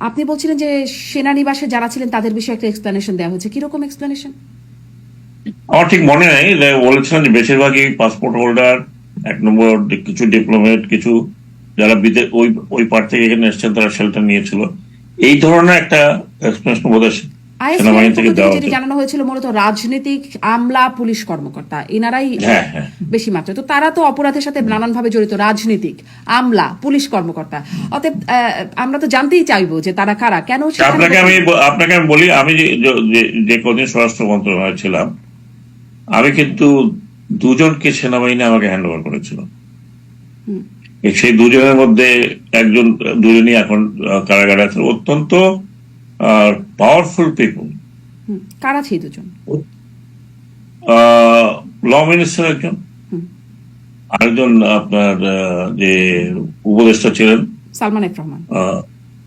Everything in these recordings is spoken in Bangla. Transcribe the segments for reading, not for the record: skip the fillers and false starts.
আপনি বলছিলেন যে সেনানিবাসে যারা ছিলেন তাদের বিষয়ে একটা এক্সপ্লেনেশন দেওয়া হয়েছে, কিরকম এক্সপ্লেনেশন? আমার ঠিক মনে নেই, বলেছিলেন যে বেশিরভাগই পাসপোর্ট হোল্ডার, এক নম্বর কিছু ডিপ্লোমেট, কিছু যারা বিদেশ ওই ওই পার থেকে এখানে এসেছেন তারা শেল্টার নিয়েছিল, এই ধরনের একটা এক্সপ্লেনেশন বোধহয় সেনাবাহিনী থেকে দেওয়া যেটি হতো। জানানো হয়েছিল মূলত রাজনৈতিক আমলা পুলিশ কর্মকর্তা এনারাই হ্যাঁ, হ্যাঁ। বেশি মাত্রা, তো তারা তো অপরাধের সাথে নানানভাবে জড়িত, রাজনীতিক আমলা পুলিশ কর্মকর্তা। অতএব আমরা তো জানতেই চাইবো যে তারা কারা, কেন আপনাকে আমি বলি, আমি যে কদিন স্বরাষ্ট্র মন্ত্রণালয়ে ছিলাম, আমি কিন্তু দুজনকে সেনাবাহিনী আমাকে হ্যান্ড ওভার করেছিল। সেই দুজনের মধ্যে দুজনই এখন কারাগারে আছে, অত্যন্ত পাওয়ারফুল পিপল। কারা ছিল দুজন? ল মিনিস্টার একজন, আরেকজন আপনার যে উপদেষ্টা ছিলেন সালমান এফ রহমান।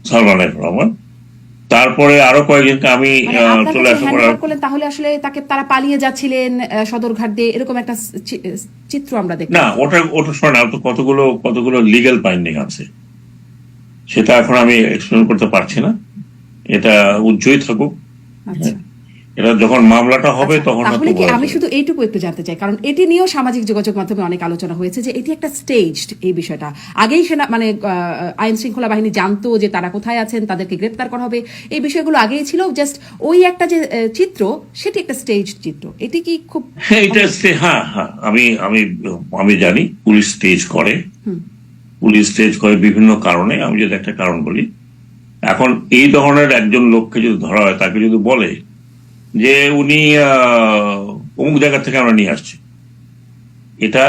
সালমান এফ রহমান। তারপরে আরো কয়েকজনকে আমি চলে আসা করার। তাহলে আসলে তাকে তারা পালিয়ে যাচ্ছিলেন সদরঘাট দিয়ে, এরকম একটা চিত্র আমরা দেখি। না, ওটা শোনা তো কতগুলো লিগ্যাল বাইন্ডিং আছে, সেটা এখন আমি এক্সপ্লেন করতে পারছি না। এটা উজ্জ্বল থাকুক, এটা যখন মামলাটা হবে তখন। তাহলে কি আমি শুধু এইটুকু একটু জানতে চাই, কারণ এটি নিয়েও সামাজিক যোগাযোগ মাধ্যমে অনেক আলোচনা হয়েছে যে এটি একটা স্টেজড, এই বিষয়টা আগেই সেনা মানে আইন শৃঙ্খলা বাহিনী জানতো যে তারা কোথায় আছেন, তাদেরকে গ্রেপ্তার করা হবে, এই বিষয়গুলো আগেই ছিল, জাস্ট ওই একটা যে চিত্র সেটি একটা স্টেজড চিত্র। এটি কি খুব হ্যাঁ, আমি জানি পুলিশ স্টেজ করে বিভিন্ন কারণে। আমি যদি একটা কারণ বলি, এখন এই ধরনের একজন লোককে যদি ধরা হয়, তাকে যদি বলে যে উনি অমুক জায়গা থেকে আমরা নিয়ে আসছি, এটা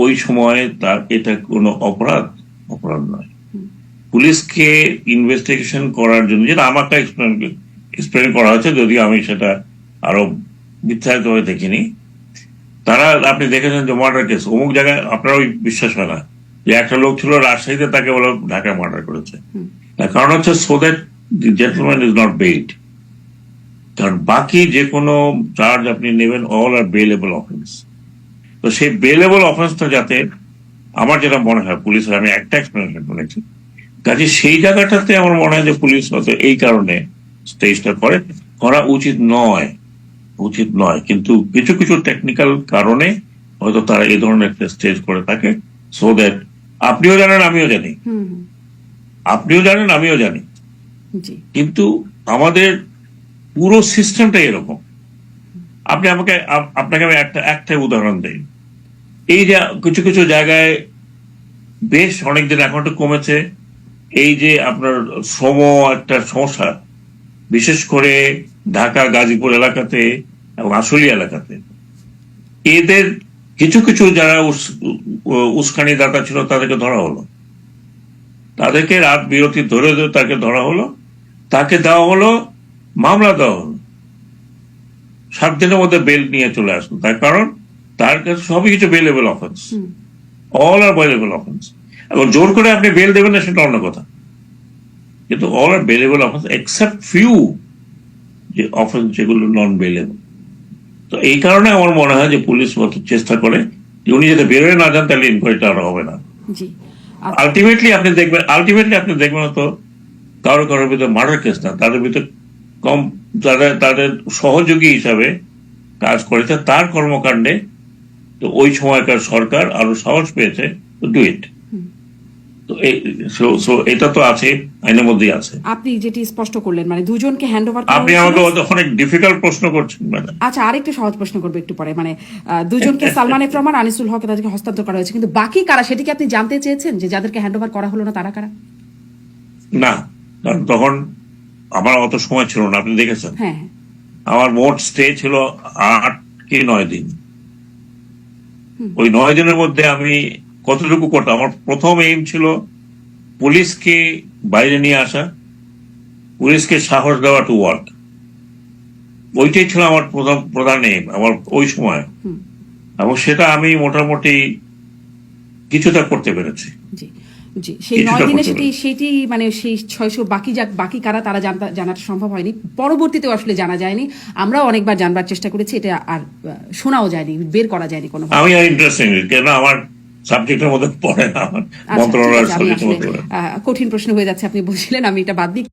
ওই সময়ে তার এটা কোনো অপরাধ নয়। পুলিশকে ইনভেস্টিগেশন করার জন্য, যেটা আমাকে এক্সপ্লেন করা হয়েছে, যদিও আমি সেটা আরো বিস্তারিত হয়ে দেখিনি, তারা আপনি দেখেছেন যে মার্ডার কেস অমুক জায়গায়, আপনার ওই বিশ্বাস হয় না যে একটা লোক ছিল রাজশাহীতে, তাকে বলে ঢাকায় মার্ডার করেছে। কারণ হচ্ছে so that the gentleman is not bathe. কারণ বাকি যে কোনো চার্জ আপনি নেবেন, অল আর বেলেবল অফেন্স। তো সেই বেলেবল অফেন্সটা যাতে, আমার যেটা মনে হয় পুলিশের, আমি একটা এক্সপ্লেনেশন করেছি, কাজে সেই জায়গাটাতে আমার মনে হয় যে পুলিশ হয়তো এই কারণে স্টেজটা করা উচিত নয়, কিন্তু কিছু কিছু টেকনিক্যাল কারণে হয়তো তারা এই ধরনের একটা স্টেজ করে থাকে, সো দ্যাট আপনিও জানেন আমিও জানি, কিন্তু আমাদের পুরো সিস্টেমটা এরকম। আপনাকে আমি একটা উদাহরণ দেই। এই যে কিছু কিছু জায়গায় বেশ অনেকদিন এখন একটু কমেছে, এই যে আপনার শ্রম একটা সমস্যা, বিশেষ করে ঢাকা গাজীপুর এলাকাতে এবং আশুলিয়া এলাকাতে, এদের কিছু কিছু যারা উস্কানি দাতা ছিল তাদেরকে ধরা হলো, তাদেরকে রাত বিরতি ধরে তাকে ধরা হলো, তাকে দেওয়া হলো, মামলা দেওয়া হলো, 7 দিনের মধ্যে বেল নিয়ে চলে আসলো। তার কারণ তার কাছে সবই কিছু বেলেবল অফেন্স, অল আর বেলেবল অফেন্স। এবং জোর করে আপনি বেল দেবেন না সেটা অন্য কথা, কিন্তু অল আর বেলেবল অফেন্স এক্সেপ্ট ফিউ যে অফেন্স যেগুলো নন বেলেবল। তো এই কারণে আমার মনে হয় যে পুলিশ চেষ্টা করে যে উনি যাতে বেরোয় না যান, তাহলে ইনকোয়ারিটা আর হবে না। আলটিমেটলি আপনি দেখবেন তো কারোর ভিতরে মার্ডার কেস না, তাদের ভিতরে কম তাদের সহযোগী হিসাবে কাজ করেছে তার কর্মকাণ্ডে। তো ওই সময়কার সরকার আরো সাহস পেয়েছে ডু ইট। তো এটা তো আছে, আইনের মধ্যেই আছে। আপনি যেটি স্পষ্ট করলেন, মানে দুজনকে হ্যান্ডওভার, আপনি আমাকে অনেক ডিফিকাল্ট প্রশ্ন করছেন। আচ্ছা, আরেকটু সহজ প্রশ্ন করবো একটু পরে। মানে দুজনকে সালমান এফ রহমান, আনিসুল হক, তাদেরকে হস্তান্তর করা হয়েছে, কিন্তু বাকি কারা সেটি কি আপনি জানতে চেয়েছেন যে যাদেরকে হ্যান্ডওভার করা হলো না তারা কারা? না, কারণ তখন আমার অত সময় ছিল না। আপনি দেখেছেন হ্যাঁ, আমার মোট স্টে ছিল 8 কি 9 দিন। ওই 9 দিনের মধ্যে আমি কতটুকু করতাম? আমার প্রথম এইম ছিল পুলিশকে বাইরে নিয়ে আসা, পুলিশকে সাহস দেওয়া টু ওয়ার্ক। ওইটাই ছিল আমার প্রধান এইম আমার ওই সময়, এবং সেটা আমি মোটামুটি কিছুটা করতে পেরেছি। জি, সেই 9 দিনে সেটি মানে সেই 600 বাকি কারা তারা জানাটা সম্ভব হয়নি, পরবর্তীতেও আসলে জানা যায়নি। আমরাও অনেকবার জানবার চেষ্টা করেছি, এটা আর শোনাও যায়নি, বের করা যায়নি কোনো। আমি ইন্টারেস্টিং, কেন আমার সাবজেক্টের মধ্যে পড়ে না আমার আচ্ছা, ঠিক মন্ত্রণালয়ের আছে, আমি সাবজেক্টের আসলে মধ্যে পড়ে। কঠিন প্রশ্ন হয়ে যাচ্ছে, আপনি বলছিলেন, আমি এটা বাদ দিই।